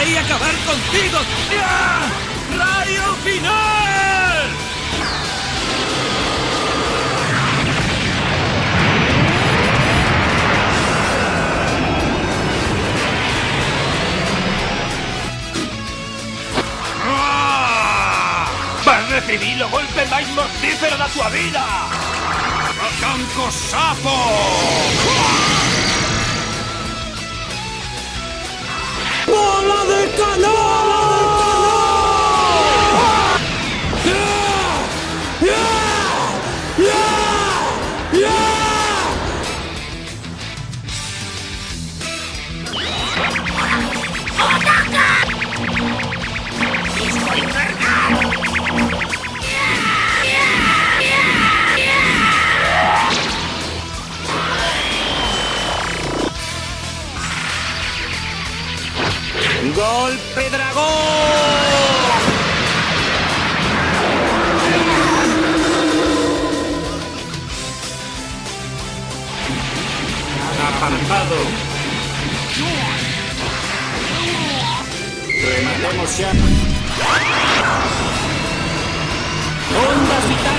y acabar contigo. ¡Ah! ¡Rayo final! Vas a recibir el golpe más mortífero de tu vida. ¡Acanco sapo! ¡Bola de calor! ¡Golpe dragón! Apartado. Rematemos ya. ¡Ondas vitales!